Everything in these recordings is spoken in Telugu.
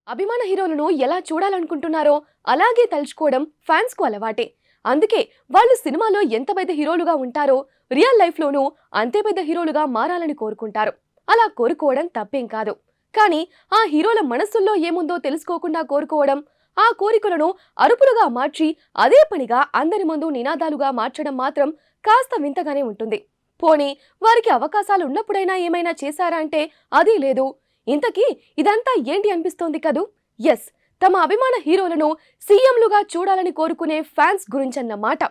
అభిమాన హీరోలను ఎలా చూడాలనుకుంటున్నారో అలాగే తలుచుకోవడం ఫ్యాన్స్ కు అలవాటే. అందుకే వాళ్ళు సినిమాలో ఎంత పెద్ద హీరోలుగా ఉంటారో రియల్ లైఫ్ లోనూ అంతే పెద్ద హీరోలుగా మారాలని కోరుకుంటారు. అలా కోరుకోవడం తప్పేం కాదు. కానీ ఆ హీరోల మనసుల్లో ఏముందో తెలుసుకోకుండా కోరుకోవడం, ఆ కోరికలను అరుపులుగా మార్చి అదే పనిగా అందరి ముందు నినాదాలుగా మార్చడం మాత్రం కాస్త వింతగానే ఉంటుంది. పోనీ వారికి అవకాశాలు ఉన్నప్పుడైనా ఏమైనా చేశారా అంటే అదీ లేదు. ఇంతకీ ఇదంతా ఏంటి అనిపిస్తోంది కదూ? ఎస్, తమ అభిమాన హీరోలను సీఎంలుగా చూడాలని కోరుకునే ఫ్యాన్స్ గురించన్నమాట.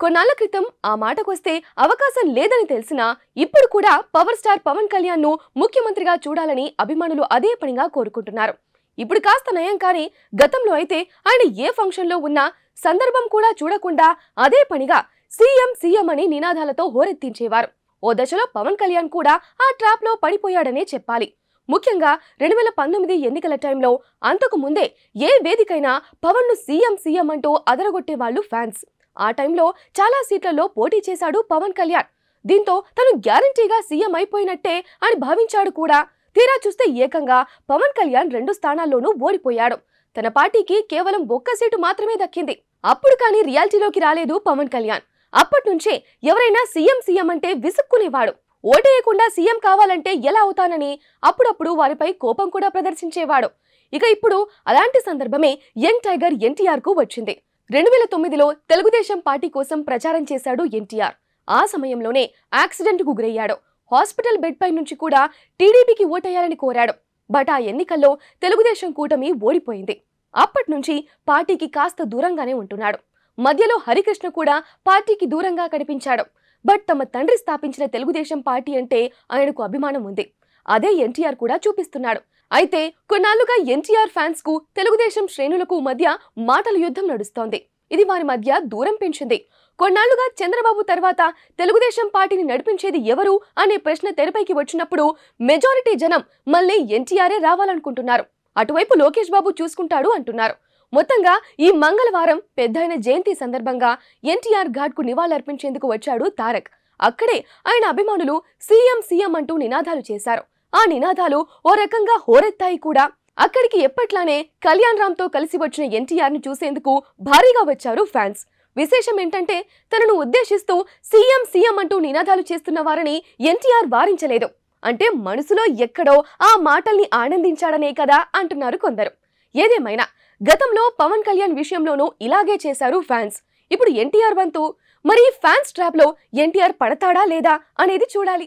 కొన్నాళ్ల క్రితం ఆ మాటకొస్తే అవకాశం లేదని తెలిసినా ఇప్పుడు కూడా పవర్ స్టార్ పవన్ కళ్యాణ్ ను ముఖ్యమంత్రిగా చూడాలని అభిమానులు అదే పనిగా కోరుకుంటున్నారు. ఇప్పుడు కాస్త నయం, కానీ గతంలో అయితే ఆయన ఏ ఫంక్షన్ లో ఉన్నా సందర్భం కూడా చూడకుండా అదే పనిగా సీఎం సీఎం అని నినాదాలతో హోరెత్తించేవారు. ఓ దశలో పవన్ కళ్యాణ్ కూడా ఆ ట్రాప్ లో పడిపోయాడనే చెప్పాలి. ముఖ్యంగా 2019 ఎన్నికల టైంలో అంతకు ముందే ఏ వేదికైనా పవన్ ను సీఎం సీఎం అంటూ అదరగొట్టేవాళ్లు ఫ్యాన్స్. ఆ టైంలో చాలా సీట్లలో పోటీ చేశాడు పవన్ కళ్యాణ్. దీంతో తను గ్యారంటీగా సీఎం అయిపోయినట్టే అని భావించాడు కూడా. తీరా చూస్తే ఏకంగా పవన్ కళ్యాణ్ 2 స్థానాల్లోనూ ఓడిపోయాడు. తన పార్టీకి కేవలం 1 సీటు మాత్రమే దక్కింది. అప్పుడు కానీ రియాలిటీలోకి రాలేదు పవన్ కళ్యాణ్. అప్పట్నుంచే ఎవరైనా సీఎం సీఎం అంటే విసుక్కునేవాడు. ఓటేయకుండా సీఎం కావాలంటే ఎలా అవుతానని అప్పుడప్పుడు వారిపై కోపం కూడా ప్రదర్శించేవాడు. ఇక ఇప్పుడు అలాంటి సందర్భమే యంగ్ టైగర్ ఎన్టీఆర్ కు వచ్చింది. 2009లో తెలుగుదేశం పార్టీ కోసం ప్రచారం చేశాడు ఎన్టీఆర్. ఆ సమయంలోనే యాక్సిడెంట్ కు గురయ్యాడు. హాస్పిటల్ బెడ్ పై నుంచి కూడా టీడీపీకి ఓటేయాలని కోరాడు. బట్ ఆ ఎన్నికల్లో తెలుగుదేశం కూటమి ఓడిపోయింది. అప్పట్నుంచి పార్టీకి కాస్త దూరంగానే ఉంటున్నాడు. మధ్యలో హరికృష్ణ కూడా పార్టీకి దూరంగా కనిపించాడు. బట్ తమ తండ్రి స్థాపించిన తెలుగుదేశం పార్టీ అంటే ఆయనకు అభిమానం ఉంది. అదే ఎన్టీఆర్ కూడా చూపిస్తున్నాడు. అయితే కొన్నాళ్లుగా ఎన్టీఆర్ ఫ్యాన్స్ కు తెలుగుదేశం శ్రేణులకు మధ్య మాటల యుద్ధం నడుస్తోంది. ఇది వారి మధ్య దూరం పెంచింది. కొన్నాళ్లుగా చంద్రబాబు తర్వాత తెలుగుదేశం పార్టీని నడిపించేది ఎవరు అనే ప్రశ్న తెరపైకి వచ్చినప్పుడు మెజారిటీ జనం మళ్ళీ ఎన్టీఆరే రావాలనుకుంటున్నారు. అటువైపు లోకేష్ బాబు చూసుకుంటాడు అంటున్నారు. మొత్తంగా ఈ మంగళవారం పెద్దయిన జయంతి సందర్భంగా ఎన్టీఆర్ ఘాట్ కు నివాళులర్పించేందుకు వచ్చాడు తారక్. అక్కడే ఆయన అభిమానులు సీఎం సీఎం అంటూ నినాదాలు చేశారు. ఆ నినాదాలు ఓ రకంగా హోరెత్తాయి కూడా. అక్కడికి ఎప్పట్లానే కళ్యాణ్ రామ్ తో కలిసి వచ్చిన ఎన్టీఆర్ ని చూసేందుకు భారీగా వచ్చారు ఫ్యాన్స్. విశేషం ఏంటంటే తనను ఉద్దేశిస్తూ సీఎం సీఎం అంటూ నినాదాలు చేస్తున్న వారిని ఎన్టీఆర్ వారించలేదు. అంటే మనసులో ఎక్కడో ఆ మాటల్ని ఆనందించాడనే కదా అంటున్నారు కొందరు. ఏదేమైనా గతంలో పవన్ కళ్యాణ్ విషయంలోనూ ఇలాగే చేశారు ఫ్యాన్స్. ఇప్పుడు ఎన్టీఆర్ వంతు. మరి ఫ్యాన్స్ ట్రాప్ లో ఎన్టీఆర్ పడతాడా లేదా అనేది చూడాలి.